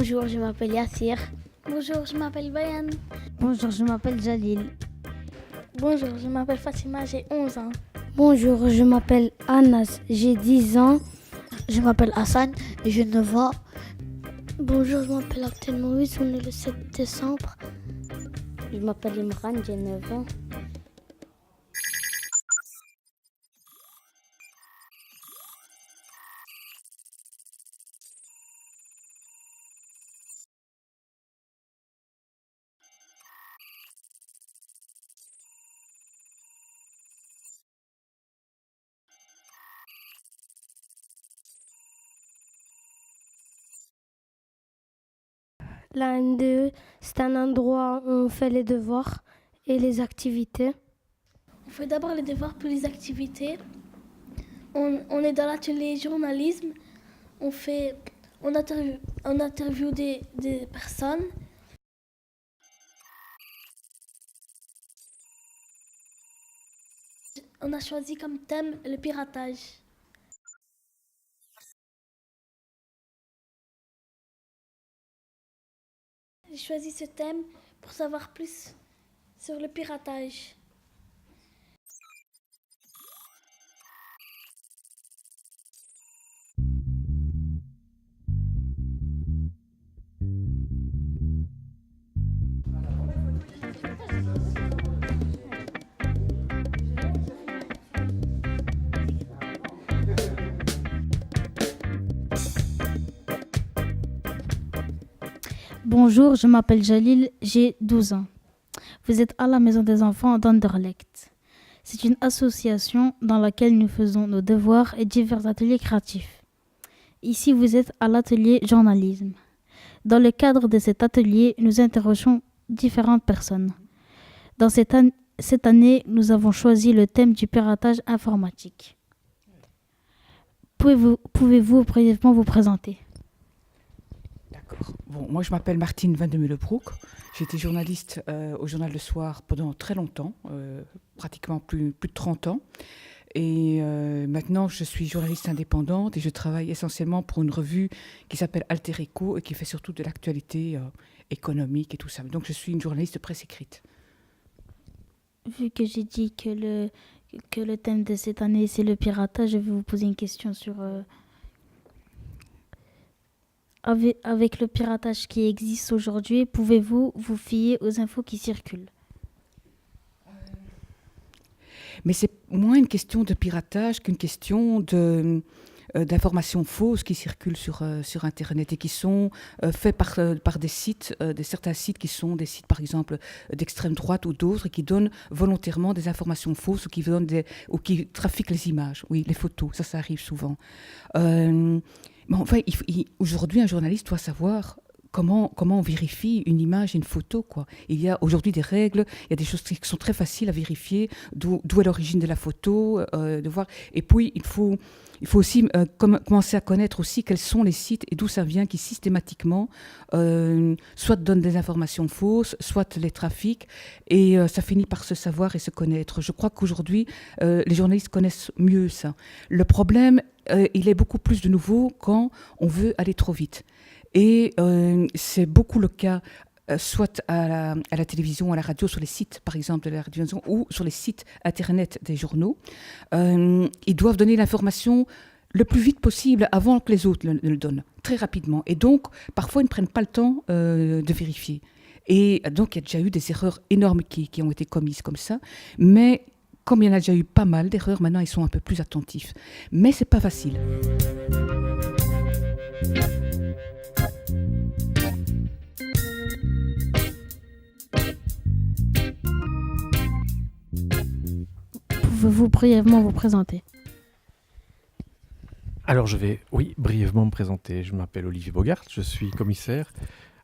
Bonjour, je m'appelle Yassir. Bonjour, je m'appelle Bayan. Bonjour, je m'appelle Jalil. Bonjour, je m'appelle Fatima, j'ai 11 ans. Bonjour, je m'appelle Anas, j'ai 10 ans. Je m'appelle Hassan et j'ai 9 ans. Bonjour, je m'appelle Abdel Moïse, on est le 7 décembre. Je m'appelle Imran, j'ai 9 ans. La NDE, c'est un endroit où on fait les devoirs et les activités. On fait d'abord les devoirs puis les activités. On est dans l'atelier journalisme. On interviewe des personnes. On a choisi comme thème le piratage. J'ai choisi ce thème pour savoir plus sur le piratage. Bonjour, je m'appelle Jalil, j'ai 12 ans. Vous êtes à la Maison des enfants d'Anderlecht. C'est une association dans laquelle nous faisons nos devoirs et divers ateliers créatifs. Ici, vous êtes à l'atelier journalisme. Dans le cadre de cet atelier, nous interrogeons différentes personnes. Dans cette année, nous avons choisi le thème du piratage informatique. Pouvez-vous brièvement vous présenter ? D'accord. Bon, moi, je m'appelle Martine Van de Mulebroek. J'ai été journaliste au Journal Le Soir pendant très longtemps, pratiquement plus de 30 ans. Et maintenant, je suis journaliste indépendante et je travaille essentiellement pour une revue qui s'appelle Alter Eco et qui fait surtout de l'actualité économique et tout ça. Donc, je suis une journaliste de presse écrite. Vu que j'ai dit que le thème de cette année, c'est le piratage, je vais vous poser une question sur... Avec le piratage qui existe aujourd'hui, pouvez-vous vous fier aux infos qui circulent ? Mais c'est moins une question de piratage qu'une question d'informations fausses qui circulent sur Internet et qui sont faites par des sites, certains sites qui sont des sites, par exemple, d'extrême droite ou d'autres, et qui donnent volontairement des informations fausses ou qui trafiquent les images, oui, les photos, ça arrive souvent. Bon, enfin, aujourd'hui, un journaliste doit savoir comment on vérifie une image et une photo, quoi. Il y a aujourd'hui des règles, il y a des choses qui sont très faciles à vérifier, d'où est l'origine de la photo, de voir. Et puis, il faut aussi commencer à connaître aussi quels sont les sites et d'où ça vient qui systématiquement soit donnent des informations fausses, soit les trafiquent. Et ça finit par se savoir et se connaître. Je crois qu'aujourd'hui, les journalistes connaissent mieux ça. Le problème, il est beaucoup plus de nouveau quand on veut aller trop vite. Et c'est beaucoup le cas soit à la télévision, à la radio, sur les sites, par exemple, de la radio, ou sur les sites Internet des journaux. Ils doivent donner l'information le plus vite possible avant que les autres le donnent, très rapidement. Et donc, parfois, ils ne prennent pas le temps de vérifier. Et donc, il y a déjà eu des erreurs énormes qui ont été commises comme ça. Mais comme il y en a déjà eu pas mal d'erreurs, maintenant, ils sont un peu plus attentifs. Mais ce n'est pas facile. Pouvez-vous brièvement vous présenter ? Alors je vais, oui, brièvement me présenter. Je m'appelle Olivier Bogart, je suis commissaire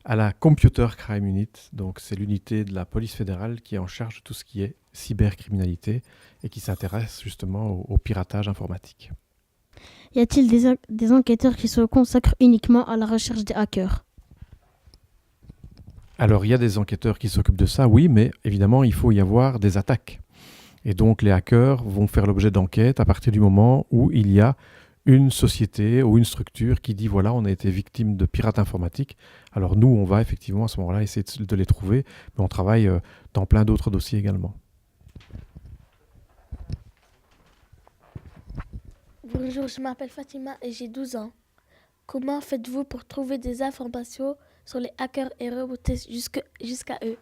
à la Computer Crime Unit. Donc c'est l'unité de la police fédérale qui est en charge de tout ce qui est cybercriminalité et qui s'intéresse justement au piratage informatique. Y a-t-il des enquêteurs qui se consacrent uniquement à la recherche des hackers ? Alors il y a des enquêteurs qui s'occupent de ça, oui, mais évidemment il faut y avoir des attaques. Et donc les hackers vont faire l'objet d'enquêtes à partir du moment où il y a une société ou une structure qui dit voilà, on a été victime de pirates informatiques. Alors nous, on va effectivement à ce moment-là essayer de les trouver, mais on travaille dans plein d'autres dossiers également. Bonjour, je m'appelle Fatima et j'ai 12 ans. Comment faites-vous pour trouver des informations sur les hackers et remonter jusqu'à eux?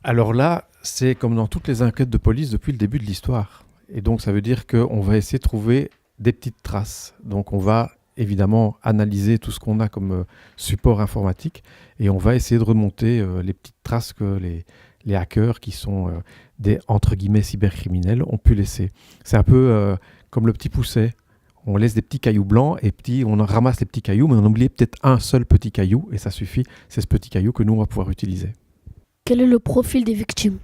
Alors là, c'est comme dans toutes les enquêtes de police depuis le début de l'histoire. Et donc ça veut dire qu'on va essayer de trouver des petites traces. Donc on va évidemment analyser tout ce qu'on a comme support informatique et on va essayer de remonter les petites traces que les hackers qui sont des entre guillemets cybercriminels ont pu laisser. C'est un peu comme le petit pousset. On laisse des petits cailloux blancs et on en ramasse les petits cailloux, mais on oublie peut-être un seul petit caillou et ça suffit. C'est ce petit caillou que nous on va pouvoir utiliser. Quel est le profil des victimes?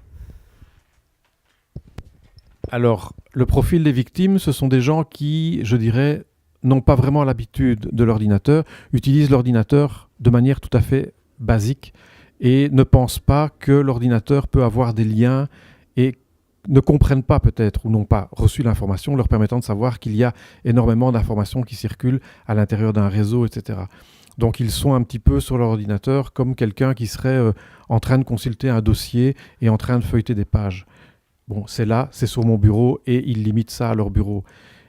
Alors, le profil des victimes, ce sont des gens qui, je dirais, n'ont pas vraiment l'habitude de l'ordinateur, utilisent l'ordinateur de manière tout à fait basique et ne pensent pas que l'ordinateur peut avoir des liens et ne comprennent pas peut-être ou n'ont pas reçu l'information leur permettant de savoir qu'il y a énormément d'informations qui circulent à l'intérieur d'un réseau, etc. Donc ils sont un petit peu sur leur ordinateur comme quelqu'un qui serait en train de consulter un dossier et en train de feuilleter des pages. Bon, c'est là, c'est sur mon bureau et ils limitent ça à leur bureau.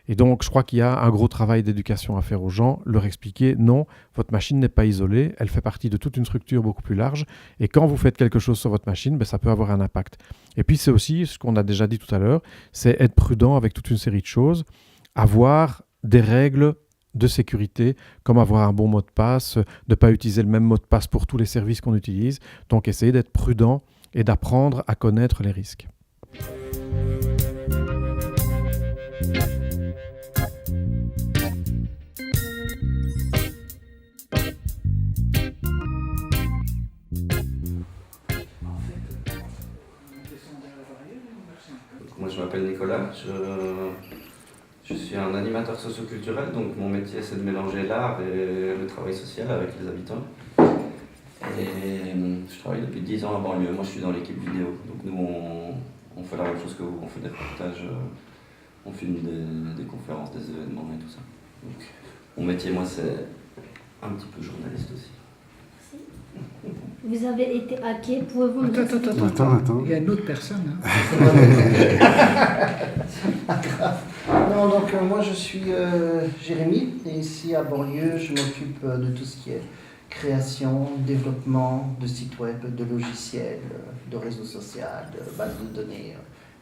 Et donc, je crois qu'il y a un gros travail d'éducation à faire aux gens, leur expliquer non, votre machine n'est pas isolée, elle fait partie de toute une structure beaucoup plus large. Et quand vous faites quelque chose sur votre machine, ben, ça peut avoir un impact. Et puis, c'est aussi, ce qu'on a déjà dit tout à l'heure, c'est être prudent avec toute une série de choses, avoir des règles de sécurité, comme avoir un bon mot de passe, ne pas utiliser le même mot de passe pour tous les services qu'on utilise. Donc, essayer d'être prudent et d'apprendre à connaître les risques. Moi je m'appelle Nicolas, je suis un animateur socioculturel, donc mon métier c'est de mélanger l'art et le travail social avec les habitants. Et je travaille depuis 10 ans à banlieue, moi je suis dans l'équipe vidéo, donc nous on fait la même chose que vous, on fait des reportages, on filme des conférences, des événements et tout ça. Donc, mon métier moi c'est un petit peu journaliste aussi. Vous avez été hacké, pouvez-vous me dire... Attends. Il y a une autre personne. Non, donc moi je suis Jérémy, et ici à banlieue, je m'occupe de tout ce qui est création, développement de sites web, de logiciels, de réseaux sociaux, de bases de données,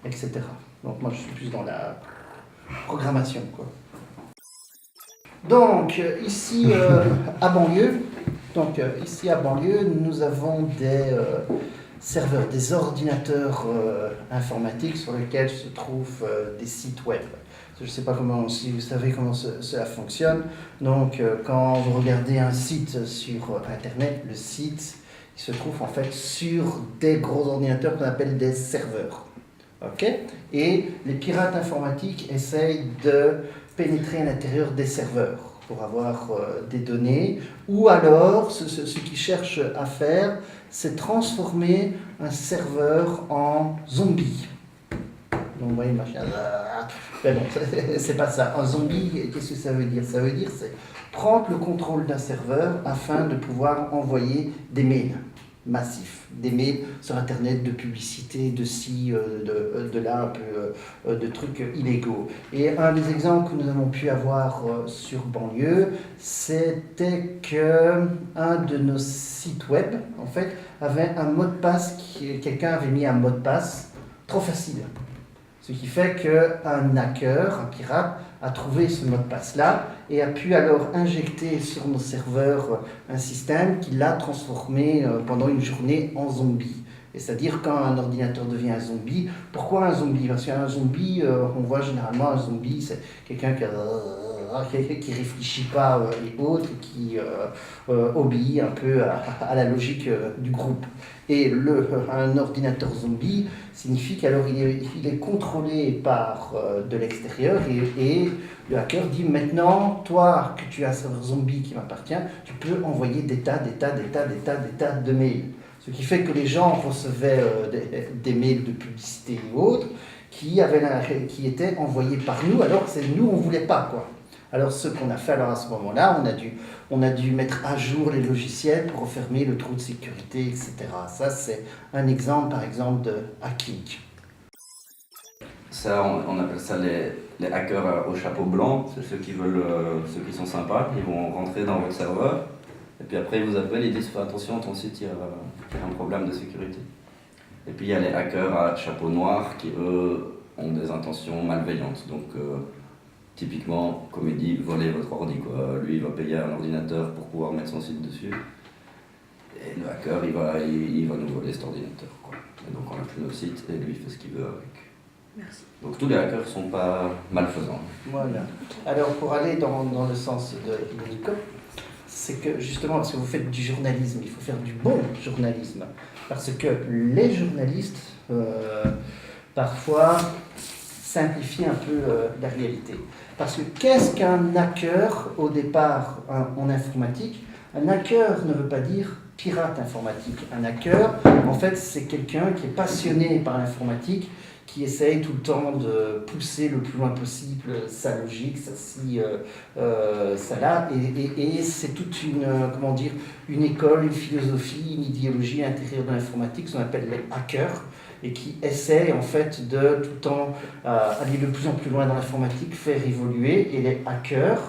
etc. Donc moi je suis plus dans la programmation, quoi. Donc ici à banlieue, nous avons des serveurs, des ordinateurs informatiques sur lesquels se trouvent des sites web. Je ne sais pas si vous savez comment cela fonctionne. Donc, quand vous regardez un site sur Internet, le site il se trouve en fait sur des gros ordinateurs qu'on appelle des serveurs. Okay ? Et les pirates informatiques essayent de pénétrer à l'intérieur des serveurs pour avoir des données, ou alors ce qu'ils cherchent à faire, c'est transformer un serveur en zombie. Donc vous voyez, machin, mais bon, c'est pas ça. Un zombie, qu'est-ce que ça veut dire? Ça veut dire c'est prendre le contrôle d'un serveur afin de pouvoir envoyer des mails massifs, des mails sur Internet de publicité, de ci, de là, un peu de trucs illégaux. Et un des exemples que nous avons pu avoir sur banlieue, c'était que un de nos sites web, en fait, avait un mot de passe, quelqu'un avait mis un mot de passe trop facile. Ce qui fait qu'un hacker, un pirate, a trouvé ce mot de passe-là et a pu alors injecter sur nos serveurs un système qui l'a transformé pendant une journée en zombie. Et c'est-à-dire quand un ordinateur devient un zombie, pourquoi un zombie? Parce qu'un zombie, on voit généralement un zombie, c'est quelqu'un qui réfléchit pas et autres, qui obéit un peu à la logique du groupe. Et un ordinateur zombie signifie qu'alors il est contrôlé par de l'extérieur et le hacker dit maintenant, toi que tu as un serveur zombie qui m'appartient, tu peux envoyer des tas de mails. Ce qui fait que les gens recevaient des mails de publicité ou autres qui étaient envoyés par nous, alors que c'est nous, on ne voulait pas, quoi. Alors ce qu'on a fait alors à ce moment-là, on a dû mettre à jour les logiciels pour refermer le trou de sécurité, etc. Ça, c'est un exemple, par exemple, de hacking. Ça, on appelle ça les hackers au chapeau blanc. C'est ceux qui ceux qui sont sympas, ils vont rentrer dans votre serveur. Et puis après, ils vous appellent, ils disent « Fais attention, ton site, il y a un problème de sécurité ». Et puis il y a les hackers à chapeau noir qui, eux, ont des intentions malveillantes. Donc, typiquement, comme il dit, voler votre ordi, quoi. Lui, il va payer un ordinateur pour pouvoir mettre son site dessus. Et le hacker, il va nous voler cet ordinateur, quoi. Et donc, on n'a plus notre site et lui, il fait ce qu'il veut avec. Merci. Donc, tous les hackers ne sont pas malfaisants. Voilà. Alors, pour aller dans le sens de Nico, c'est que justement, parce que vous faites du journalisme, il faut faire du bon journalisme. Parce que les journalistes, parfois, simplifient un peu la réalité. Parce que qu'est-ce qu'un hacker, au départ, en informatique? Un hacker ne veut pas dire pirate informatique. Un hacker, en fait, c'est quelqu'un qui est passionné par l'informatique, qui essaye tout le temps de pousser le plus loin possible sa logique, ça là, et c'est toute une école, une philosophie, une idéologie à l'intérieur de l'informatique, ce qu'on appelle les hackers, et qui essayent en fait de tout le temps aller de plus en plus loin dans l'informatique, faire évoluer, et les hackers,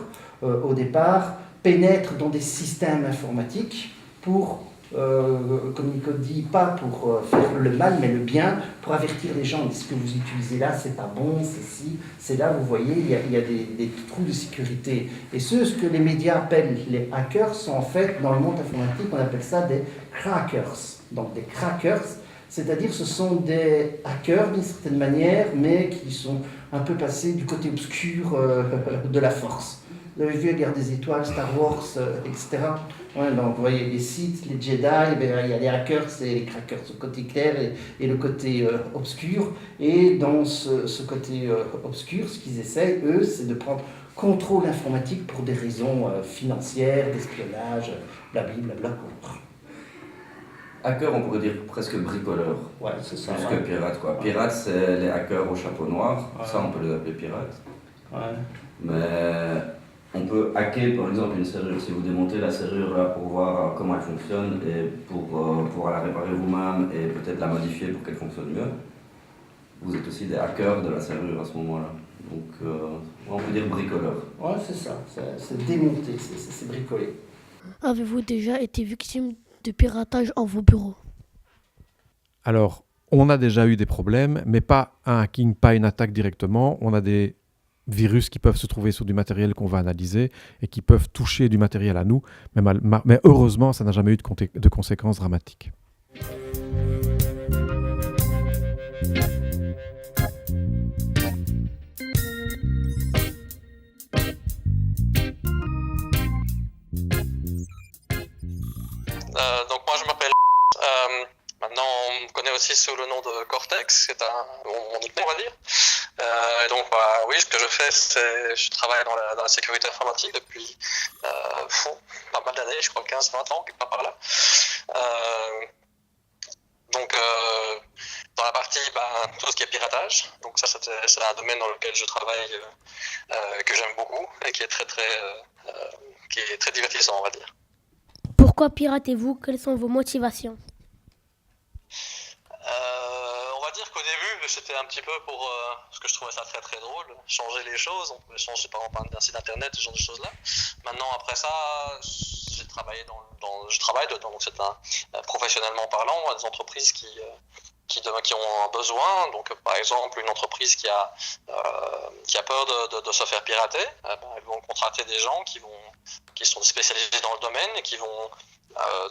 au départ, pénètrent dans des systèmes informatiques pour comme Nico dit, pas pour faire le mal, mais le bien, pour avertir les gens. Ce que vous utilisez là, c'est pas bon, c'est ci, c'est là, vous voyez, il y a des trous de sécurité. Et ce que les médias appellent les hackers sont en fait, dans le monde informatique, on appelle ça des crackers. Donc des crackers, c'est-à-dire ce sont des hackers d'une certaine manière, mais qui sont un peu passés du côté obscur de la force. Vous avez vu la Guerre des Étoiles, Star Wars, etc. Ouais, donc vous voyez les Sith, les Jedi, il y a les hackers et les crackers, le côté clair et le côté obscur. Et dans ce côté obscur, ce qu'ils essayent, eux, c'est de prendre contrôle informatique pour des raisons financières, d'espionnage, blablabla. Hacker, on pourrait dire presque bricoleur. Ouais, c'est ça. Plus que pirate, quoi. Pirate, c'est les hackers au chapeau noir. Ouais. Ça, on peut les appeler pirates. Ouais. Mais on peut hacker, par exemple, une serrure. Si vous démontez la serrure là pour voir comment elle fonctionne et pour la réparer vous-même et peut-être la modifier pour qu'elle fonctionne mieux, vous êtes aussi des hackers de la serrure à ce moment-là. Donc, on peut dire bricoleur. Ouais, c'est ça. C'est démonter, c'est bricoler. Avez-vous déjà été victime de piratage en vos bureaux? Alors, on a déjà eu des problèmes, mais pas un hacking, pas une attaque directement. On a des virus qui peuvent se trouver sur du matériel qu'on va analyser et qui peuvent toucher du matériel à nous. Mais heureusement, ça n'a jamais eu de conséquences dramatiques. Donc moi je m'appelle maintenant on me connaît aussi sous le nom de Cortex, c'est mon nickname on va dire. Et donc oui, ce que je fais, c'est je travaille dans la sécurité informatique depuis pas mal d'années, je crois 15-20 ans, quelque part par là. Donc dans la partie tout ce qui est piratage, donc ça c'est un domaine dans lequel je travaille que j'aime beaucoup et qui est très divertissant on va dire. Pourquoi piratez-vous? Quelles sont vos motivations? On va dire qu'au début, c'était un petit peu parce que je trouvais ça très très drôle, changer les choses, on pouvait changer par exemple un site internet, ce genre de choses-là. Maintenant, après ça, je travaille dedans, donc c'est professionnellement parlant, des entreprises qui ont un besoin. Donc par exemple, une entreprise qui a peur de se faire pirater, ils vont contracter des gens qui sont spécialisés dans le domaine et qui vont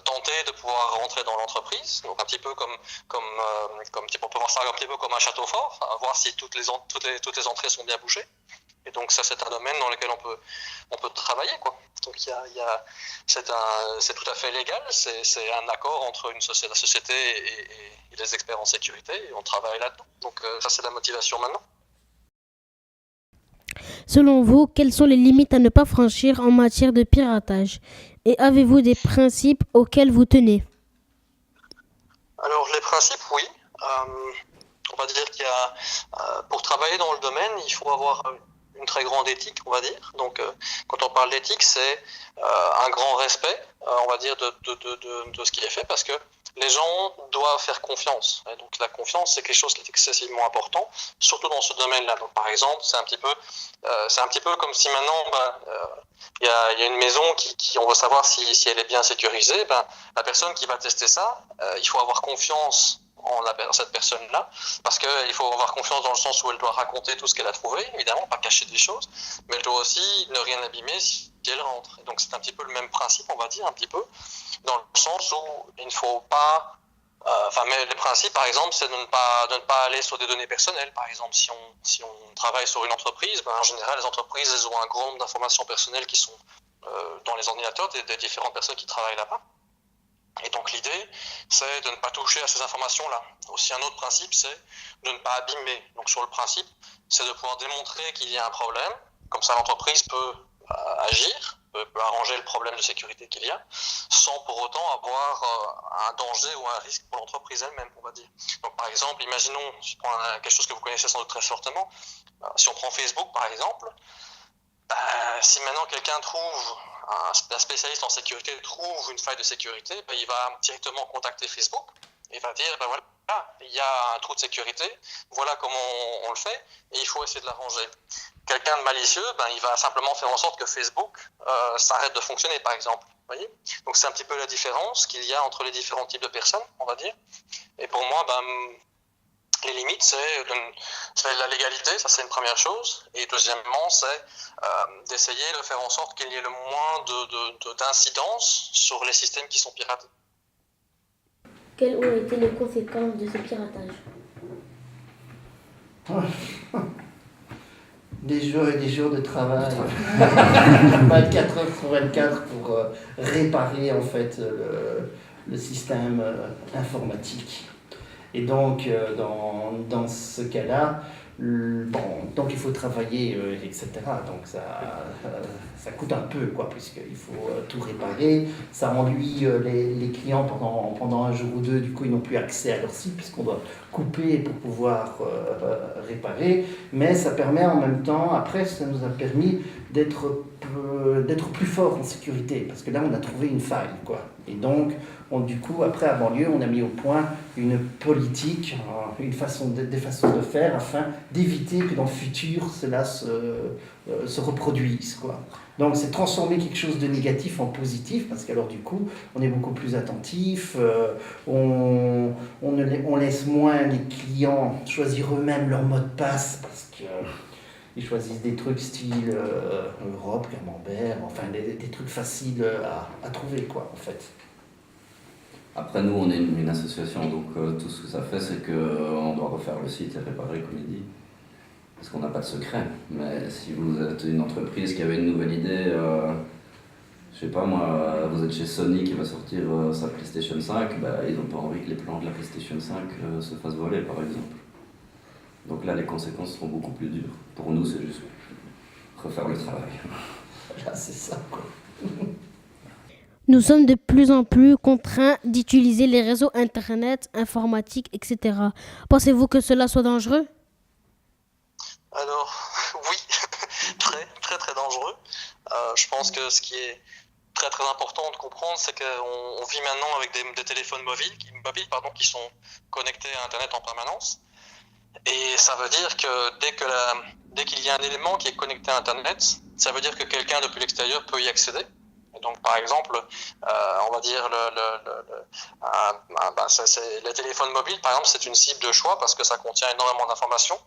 tenter de pouvoir rentrer dans l'entreprise, donc un petit peu comme on peut voir ça un petit peu comme un château fort, voir si toutes les entrées sont bien bouchées. Et donc ça c'est un domaine dans lequel on peut travailler quoi. Donc c'est tout à fait légal, c'est un accord entre la société et les experts en sécurité et on travaille là-dedans. Donc ça c'est la motivation maintenant. Selon vous, quelles sont les limites à ne pas franchir en matière de piratage? Et avez-vous des principes auxquels vous tenez? Alors les principes, oui. va dire qu'il y a, pour travailler dans le domaine, il faut avoir une très grande éthique, on va dire. Donc, quand on parle d'éthique, c'est un grand respect, on va dire, de ce qui est fait, parce que les gens doivent faire confiance. Et donc, la confiance, c'est quelque chose qui est excessivement important, surtout dans ce domaine-là. Donc, par exemple, c'est un petit peu comme si maintenant, il y a une maison qui on veut savoir si elle est bien sécurisée. La personne qui va tester ça, il faut avoir confiance en cette personne-là, parce qu'il faut avoir confiance dans le sens où elle doit raconter tout ce qu'elle a trouvé, évidemment, pas cacher des choses, mais elle doit aussi ne rien abîmer si elle rentre. Et donc c'est un petit peu le même principe, on va dire, un petit peu, dans le sens où il ne faut pas... mais le principe, par exemple, c'est de ne pas aller sur des données personnelles. Par exemple, si on travaille sur une entreprise, en général, les entreprises, elles ont un grand nombre d'informations personnelles qui sont dans les ordinateurs des différentes personnes qui travaillent là-bas. Et donc l'idée, c'est de ne pas toucher à ces informations-là. Aussi un autre principe, c'est de ne pas abîmer. Donc sur le principe, c'est de pouvoir démontrer qu'il y a un problème. Comme ça, l'entreprise peut agir, peut arranger le problème de sécurité qu'il y a, sans pour autant avoir un danger ou un risque pour l'entreprise elle-même, on va dire. Donc par exemple, imaginons, je prends quelque chose que vous connaissez sans doute très fortement, si on prend Facebook par exemple, si maintenant quelqu'un trouve, un spécialiste en sécurité trouve une faille de sécurité, il va directement contacter Facebook et va dire, voilà, il y a un trou de sécurité, voilà comment on le fait, et il faut essayer de l'arranger. Quelqu'un de malicieux, il va simplement faire en sorte que Facebook s'arrête de fonctionner, par exemple. Vous voyez ? Donc c'est un petit peu la différence qu'il y a entre les différents types de personnes, on va dire. Et pour moi, les limites, c'est la légalité, ça c'est une première chose. Et deuxièmement, c'est d'essayer de faire en sorte qu'il y ait le moins d'incidence sur les systèmes qui sont piratés. Quelles ont été les conséquences de ce piratage ? Des jours et des jours de travail, 24 heures sur 24 pour réparer en fait le système informatique. Et donc, dans ce cas-là, donc il faut travailler, etc. Donc ça coûte un peu, puisqu'il faut tout réparer. Ça ennuie les clients pendant un jour ou deux. Du coup, ils n'ont plus accès à leur site, puisqu'on doit couper pour pouvoir réparer. Mais ça permet en même temps, après, ça nous a permis d'être plus fort en sécurité, parce que là, on a trouvé une faille, Et donc, du coup, après, à Banlieue, on a mis au point une politique, des façons de faire afin d'éviter que dans le futur, cela se reproduise, Donc, c'est transformer quelque chose de négatif en positif, parce qu'alors, du coup, on est beaucoup plus attentif, on laisse moins les clients choisir eux-mêmes leur mot de passe, parce qu'ils choisissent des trucs style Europe, Camembert, enfin des trucs faciles à trouver, en fait. Après, nous, on est une association, donc tout ce que ça fait, c'est qu'on doit refaire le site et réparer, comme il dit. Parce qu'on n'a pas de secret. Mais si vous êtes une entreprise qui avait une nouvelle idée, je sais pas moi, vous êtes chez Sony qui va sortir sa PlayStation 5, ils n'ont pas envie que les plans de la PlayStation 5 se fassent voler, par exemple. Donc là, les conséquences seront beaucoup plus dures. Pour nous, c'est juste refaire le travail. Là, c'est ça, Nous sommes de plus en plus contraints d'utiliser les réseaux Internet, informatiques, etc. Pensez-vous que cela soit dangereux ? Alors, oui, très, très, très dangereux. Je pense que ce qui est très, très important de comprendre, c'est qu'on vit maintenant avec des téléphones mobiles qui sont connectés à Internet en permanence. Et ça veut dire que dès qu'il y a un élément qui est connecté à Internet, ça veut dire que quelqu'un depuis l'extérieur peut y accéder. Et donc, par exemple, on va dire les téléphones mobiles, par exemple, c'est une cible de choix parce que ça contient énormément d'informations.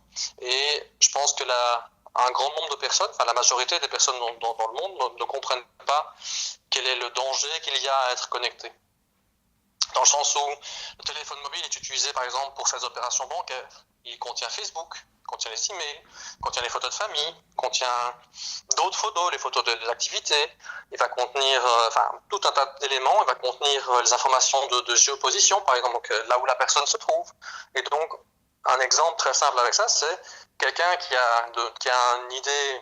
Et je pense que un grand nombre de personnes, la majorité des personnes dans le monde ne comprennent pas quel est le danger qu'il y a à être connecté. Dans le sens où le téléphone mobile est utilisé, par exemple, pour ses opérations bancaires. Il contient Facebook, contient les emails, contient les photos de famille, contient d'autres photos, les photos des activités. Il va contenir tout un tas d'éléments. Il va contenir les informations de géoposition, par exemple, donc là où la personne se trouve. Et donc, un exemple très simple avec ça, c'est quelqu'un qui a une idée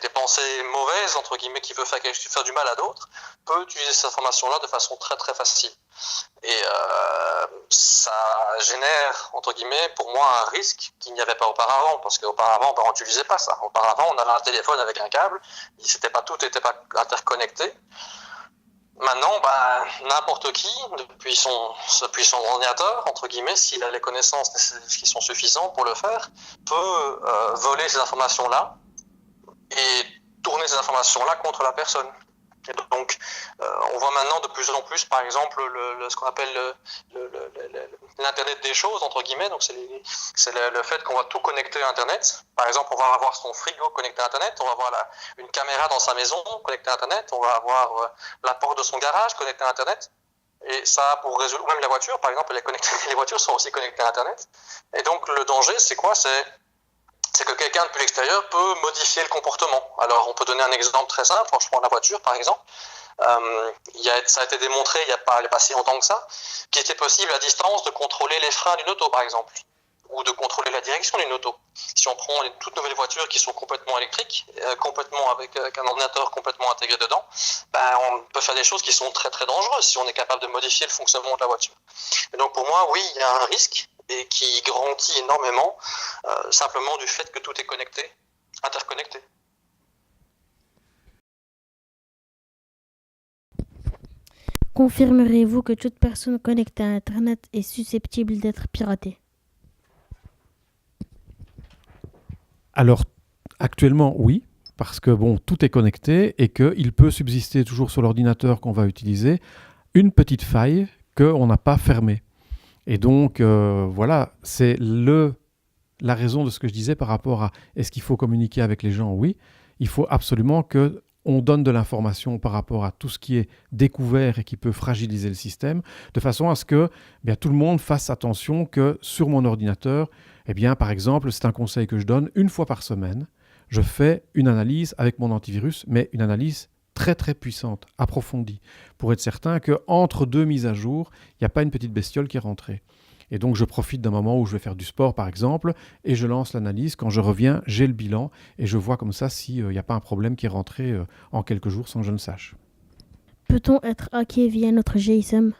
des pensées mauvaises, entre guillemets, qui veut faire du mal à d'autres, peut utiliser cette information-là de façon très très facile. Et ça génère, entre guillemets, pour moi, un risque qu'il n'y avait pas auparavant, parce qu'auparavant, on n'utilisait pas ça. Auparavant, on avait un téléphone avec un câble, tout n'était pas interconnecté. Maintenant, n'importe qui, depuis son ordinateur, entre guillemets, s'il a les connaissances qui sont suffisantes pour le faire, peut voler ces informations-là et tourner ces informations-là contre la personne. Et donc, on voit maintenant de plus en plus, par exemple, ce qu'on appelle l'Internet des choses, entre guillemets. Donc, c'est le fait qu'on va tout connecter à Internet. Par exemple, on va avoir son frigo connecté à Internet, on va avoir une caméra dans sa maison connectée à Internet, on va avoir la porte de son garage connectée à Internet. Et ça, pour résoudre, ou même la voiture, par exemple, les voitures sont aussi connectées à Internet. Et donc, le danger, c'est quoi ? C'est que quelqu'un depuis l'extérieur peut modifier le comportement. Alors, on peut donner un exemple très simple. Je prends la voiture, par exemple. Ça a été démontré il n'y a pas si longtemps que ça, qu'il était possible à distance de contrôler les freins d'une auto, par exemple, ou de contrôler la direction d'une auto. Si on prend les toutes nouvelles voitures qui sont complètement électriques, complètement avec un ordinateur complètement intégré dedans, on peut faire des choses qui sont très très dangereuses si on est capable de modifier le fonctionnement de la voiture. Et donc pour moi, oui, il y a un risque et qui grandit énormément simplement du fait que tout est connecté, interconnecté. Confirmerez-vous que toute personne connectée à Internet est susceptible d'être piratée ? Alors, actuellement, oui, parce que tout est connecté et qu'il peut subsister toujours sur l'ordinateur qu'on va utiliser une petite faille qu'on n'a pas fermée. Et donc, voilà, c'est la raison de ce que je disais par rapport à est-ce qu'il faut communiquer avec les gens ? Oui, il faut absolument qu'on donne de l'information par rapport à tout ce qui est découvert et qui peut fragiliser le système, de façon à ce que tout le monde fasse attention que sur mon ordinateur, par exemple, c'est un conseil que je donne, une fois par semaine, je fais une analyse avec mon antivirus, mais une analyse très très puissante, approfondie, pour être certain qu'entre deux mises à jour, il n'y a pas une petite bestiole qui est rentrée. Et donc je profite d'un moment où je vais faire du sport par exemple, et je lance l'analyse. Quand je reviens, j'ai le bilan, et je vois comme ça s'il n'y a pas un problème qui est rentré en quelques jours sans que je ne sache. Peut-on être hacké via notre GSM ?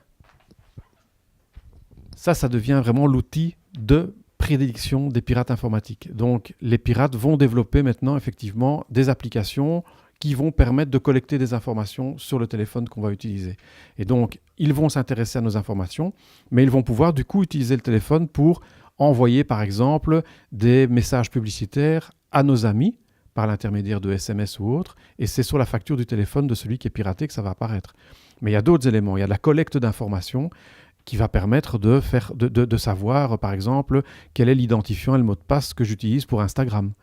Ça devient vraiment l'outil de prédilection des pirates informatiques. Donc les pirates vont développer maintenant effectivement des applications qui vont permettre de collecter des informations sur le téléphone qu'on va utiliser. Et donc, ils vont s'intéresser à nos informations, mais ils vont pouvoir du coup utiliser le téléphone pour envoyer, par exemple, des messages publicitaires à nos amis par l'intermédiaire de SMS ou autre, et c'est sur la facture du téléphone de celui qui est piraté que ça va apparaître. Mais il y a d'autres éléments. Il y a la collecte d'informations qui va permettre de savoir, par exemple, quel est l'identifiant et le mot de passe que j'utilise pour Instagram.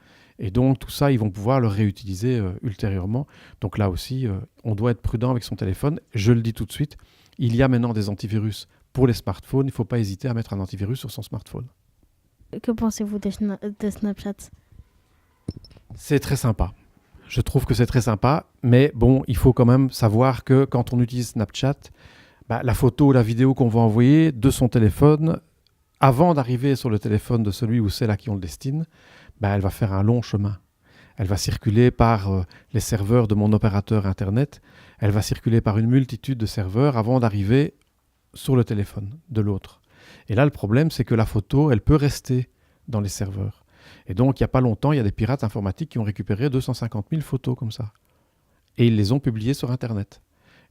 Et donc, tout ça, ils vont pouvoir le réutiliser ultérieurement. Donc là aussi, on doit être prudent avec son téléphone. Je le dis tout de suite, il y a maintenant des antivirus pour les smartphones. Il ne faut pas hésiter à mettre un antivirus sur son smartphone. Que pensez-vous de Snapchat ? C'est très sympa. Je trouve que c'est très sympa. Mais il faut quand même savoir que quand on utilise Snapchat, la photo ou la vidéo qu'on va envoyer de son téléphone, avant d'arriver sur le téléphone de celui ou celle à qui on le destine, elle va faire un long chemin. Elle va circuler par les serveurs de mon opérateur Internet. Elle va circuler par une multitude de serveurs avant d'arriver sur le téléphone de l'autre. Et là, le problème, c'est que la photo, elle peut rester dans les serveurs. Et donc, il n'y a pas longtemps, il y a des pirates informatiques qui ont récupéré 250 000 photos comme ça. Et ils les ont publiées sur Internet.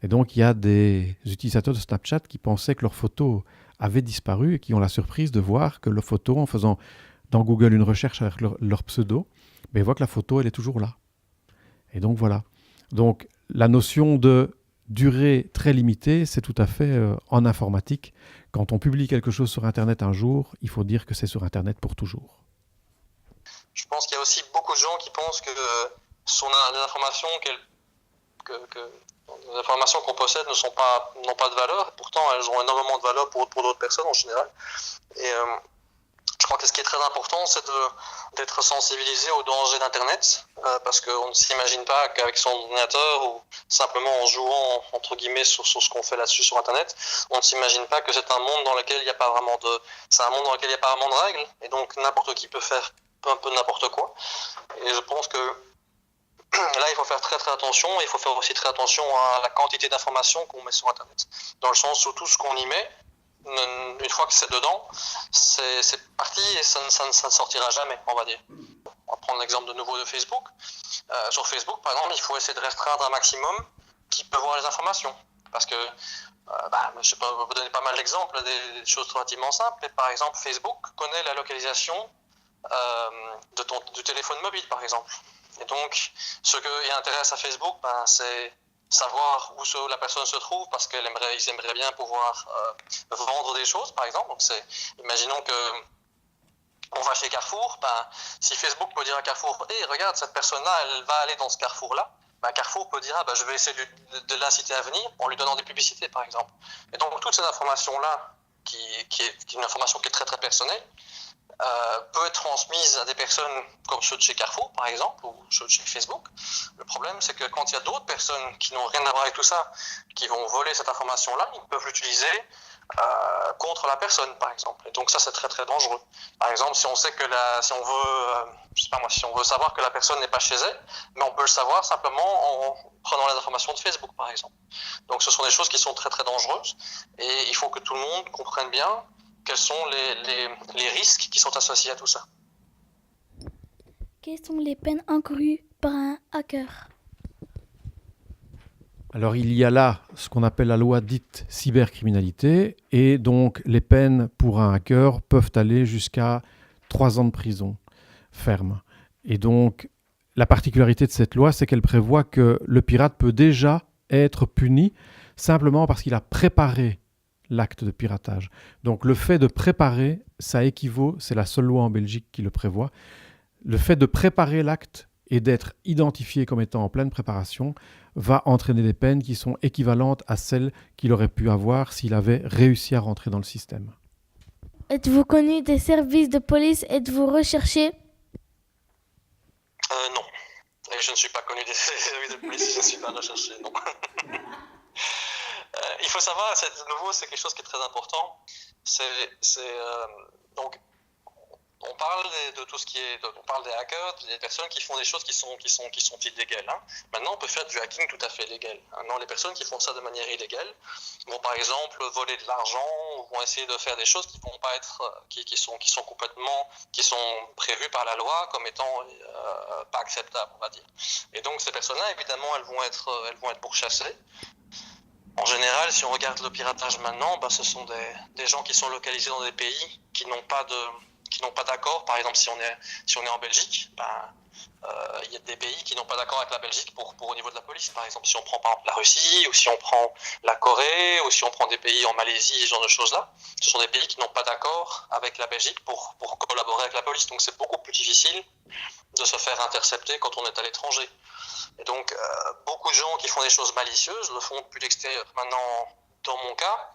Et donc, il y a des utilisateurs de Snapchat qui pensaient que leurs photos avaient disparu et qui ont la surprise de voir que leurs photos, en faisant dans Google une recherche avec leur pseudo, ils voient que la photo, elle est toujours là. Et donc, voilà. Donc, la notion de durée très limitée, c'est tout à fait en informatique. Quand on publie quelque chose sur Internet un jour, il faut dire que c'est sur Internet pour toujours. Je pense qu'il y a aussi beaucoup de gens qui pensent que les informations les informations qu'on possède n'ont pas de valeur. Pourtant, elles ont énormément de valeur pour d'autres personnes en général. Et je crois que ce qui est très important, c'est d'être sensibilisé aux dangers d'Internet, parce qu'on ne s'imagine pas qu'avec son ordinateur ou simplement en jouant entre guillemets sur ce qu'on fait là-dessus sur Internet, on ne s'imagine pas que c'est un monde dans lequel il n'y a pas vraiment de règles, et donc n'importe qui peut faire un peu n'importe quoi. Et je pense que là, il faut faire très très attention. Il faut faire aussi très attention à la quantité d'informations qu'on met sur Internet. Dans le sens où tout ce qu'on y met, une fois que c'est dedans, c'est parti et ça ne sortira jamais, on va dire. On va prendre l'exemple de nouveau de Facebook. Sur Facebook, par exemple, il faut essayer de restreindre un maximum qui peut voir les informations. Parce que, je peux vous donner pas mal d'exemples, des choses relativement simples. Mais par exemple, Facebook connaît la localisation du téléphone mobile, par exemple. Et donc, ce qui intéresse à Facebook, c'est savoir où la personne se trouve, parce qu'ils aimeraient bien pouvoir vendre des choses, par exemple. Donc, imaginons que on va chez Carrefour, si Facebook peut dire à Carrefour, regarde, cette personne-là, elle va aller dans ce Carrefour-là, Carrefour peut dire, je vais essayer de l'inciter à venir en lui donnant des publicités, par exemple. Et donc, toutes ces informations-là, qui est une information qui est très, très personnelle, peut être transmise à des personnes comme ceux de chez Carrefour, par exemple, ou ceux de chez Facebook. Le problème, c'est que quand il y a d'autres personnes qui n'ont rien à voir avec tout ça, qui vont voler cette information-là, ils peuvent l'utiliser contre la personne, par exemple. Et donc ça, c'est très très dangereux. Par exemple, si on sait que si on veut savoir que la personne n'est pas chez elle, mais on peut le savoir simplement en prenant les informations de Facebook, par exemple. Donc ce sont des choses qui sont très très dangereuses, et il faut que tout le monde comprenne bien quels sont les risques qui sont associés à tout ça. Quelles sont les peines encourues par un hacker? Alors il y a là ce qu'on appelle la loi dite cybercriminalité, et donc les peines pour un hacker peuvent aller jusqu'à 3 ans de prison ferme. Et donc la particularité de cette loi, c'est qu'elle prévoit que le pirate peut déjà être puni simplement parce qu'il a préparé l'acte de piratage. Donc le fait de préparer, ça équivaut, c'est la seule loi en Belgique qui le prévoit, le fait de préparer l'acte et d'être identifié comme étant en pleine préparation va entraîner des peines qui sont équivalentes à celles qu'il aurait pu avoir s'il avait réussi à rentrer dans le système. Êtes-vous connu des services de police? Êtes-vous recherché? Non. Et je ne suis pas connu des services de police, je ne suis pas recherché, non. Il faut savoir, de nouveau, c'est quelque chose qui est très important. Donc, on parle de tout ce qui est, on parle des hackers, des personnes qui font des choses qui sont illégales. Maintenant, on peut faire du hacking tout à fait légal. Maintenant, les personnes qui font ça de manière illégale vont, par exemple, voler de l'argent, ou vont essayer de faire des choses qui vont pas être, qui sont prévues par la loi comme étant pas acceptables, on va dire. Et donc, ces personnes-là, évidemment, elles vont être pourchassées. En général, si on regarde le piratage maintenant, ce sont des gens qui sont localisés dans des pays qui n'ont pas d'accord. Par exemple, si on est en Belgique, il y a des pays qui n'ont pas d'accord avec la Belgique pour au niveau de la police. Par exemple, si on prend par exemple la Russie, ou si on prend la Corée, ou si on prend des pays en Malaisie, ce genre de choses-là, ce sont des pays qui n'ont pas d'accord avec la Belgique pour collaborer avec la police. Donc c'est beaucoup plus difficile de se faire intercepter quand on est à l'étranger. Et donc, beaucoup de gens qui font des choses malicieuses le font depuis l'extérieur. Maintenant, dans mon cas,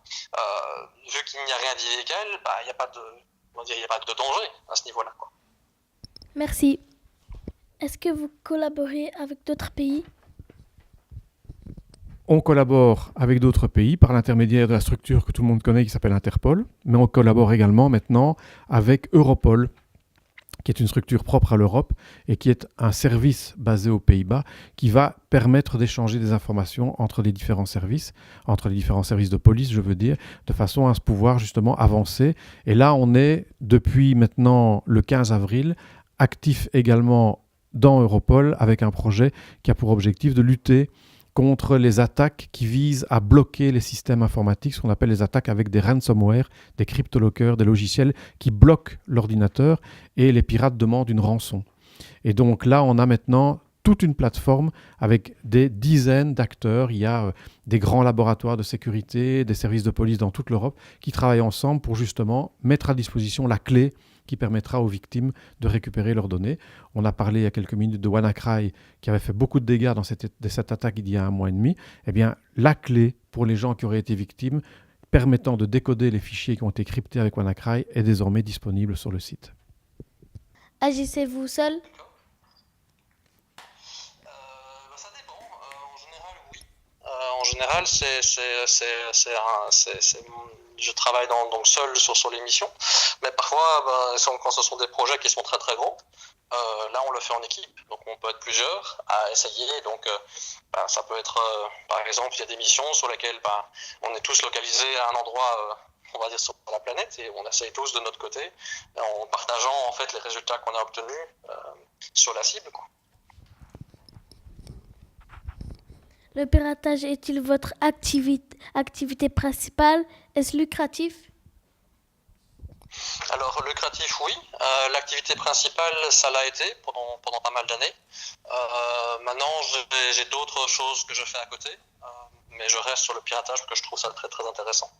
vu qu'il n'y a rien d'illégal, il n'y a pas de danger à ce niveau-là, quoi. Merci. Est-ce que vous collaborez avec d'autres pays? On collabore avec d'autres pays par l'intermédiaire de la structure que tout le monde connaît qui s'appelle Interpol, mais on collabore également maintenant avec Europol, qui est une structure propre à l'Europe et qui est un service basé aux Pays-Bas qui va permettre d'échanger des informations entre les différents services de police, je veux dire, de façon à se pouvoir justement avancer. Et là, on est, depuis maintenant le 15 avril, actif également dans Europol avec un projet qui a pour objectif de lutter contre les attaques qui visent à bloquer les systèmes informatiques, ce qu'on appelle les attaques avec des ransomware, des cryptolockers, des logiciels qui bloquent l'ordinateur et les pirates demandent une rançon. Et donc là, on a maintenant toute une plateforme avec des dizaines d'acteurs. Il y a des grands laboratoires de sécurité, des services de police dans toute l'Europe qui travaillent ensemble pour justement mettre à disposition la clé qui permettra aux victimes de récupérer leurs données. On a parlé il y a quelques minutes de WannaCry qui avait fait beaucoup de dégâts dans cette attaque il y a 1 mois et demi. Eh bien, la clé pour les gens qui auraient été victimes permettant de décoder les fichiers qui ont été cryptés avec WannaCry est désormais disponible sur le site. Agissez-vous seul? Ça dépend. En général, oui. En général, je travaille donc seul sur l'émission. Mais parfois, quand ce sont des projets qui sont très très gros, là on le fait en équipe, donc on peut être plusieurs à essayer. Donc ça peut être, par exemple, il y a des missions sur lesquelles on est tous localisés à un endroit, on va dire sur la planète, et on essaye tous de notre côté, en partageant en fait les résultats qu'on a obtenus sur la cible, quoi. Le piratage est-il votre activité principale? Est-ce lucratif? Alors lucratif, oui. L'activité principale, ça l'a été pendant pas mal d'années. Maintenant, j'ai d'autres choses que je fais à côté, mais je reste sur le piratage parce que je trouve ça très très intéressant.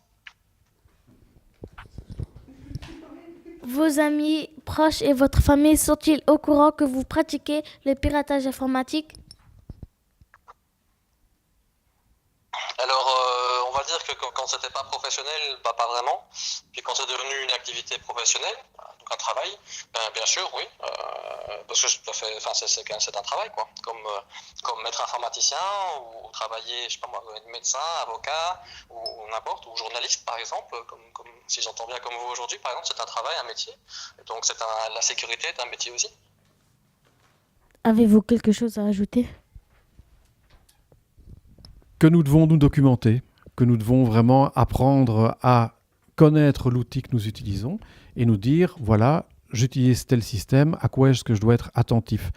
Vos amis proches et votre famille sont-ils au courant que vous pratiquez le piratage informatique? Alors, on va dire que quand c'était pas professionnel, pas vraiment. Puis quand c'est devenu une activité professionnelle, donc un travail, bien sûr, oui, parce que c'est un travail, quoi. Comme être informaticien ou travailler, je sais pas moi, être médecin, avocat ou n'importe, ou journaliste par exemple, comme si j'entends bien comme vous aujourd'hui, par exemple, c'est un travail, un métier. Et donc la sécurité est un métier aussi. Avez-vous quelque chose à ajouter? Que nous devons nous documenter, que nous devons vraiment apprendre à connaître l'outil que nous utilisons et nous dire, voilà, j'utilise tel système, à quoi est-ce que je dois être attentif?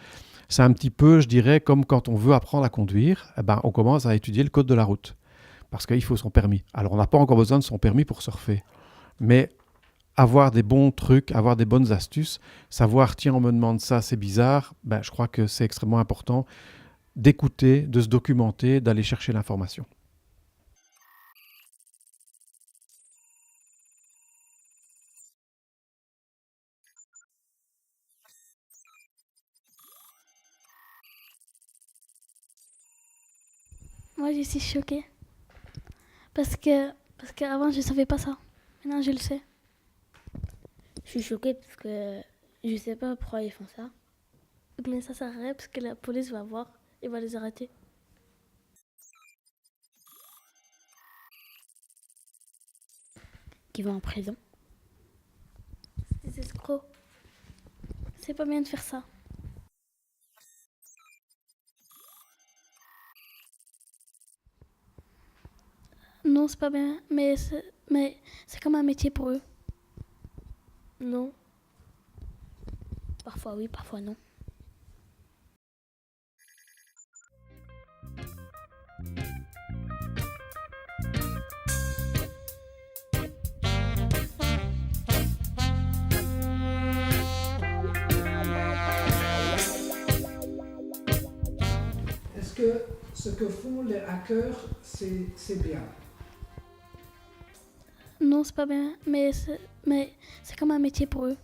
C'est un petit peu, je dirais, comme quand on veut apprendre à conduire, on commence à étudier le code de la route, parce qu'il faut son permis. Alors, on n'a pas encore besoin de son permis pour surfer, mais avoir des bons trucs, avoir des bonnes astuces, savoir, tiens, on me demande ça, c'est bizarre, je crois que c'est extrêmement important d'écouter, de se documenter, d'aller chercher l'information. Moi, je suis choquée. Parce qu'avant, je ne savais pas ça. Maintenant, je le sais. Je suis choquée parce que je sais pas pourquoi ils font ça. Mais ça sert à rien parce que la police va voir et va les arrêter. Qui vont en prison. C'est des escrocs. C'est pas bien de faire ça. Non, c'est pas bien, mais c'est comme un métier pour eux. Non. Parfois oui, parfois non. Est-ce que ce que font les hackers, c'est bien? Non, c'est pas bien, mais c'est comme un métier pour eux.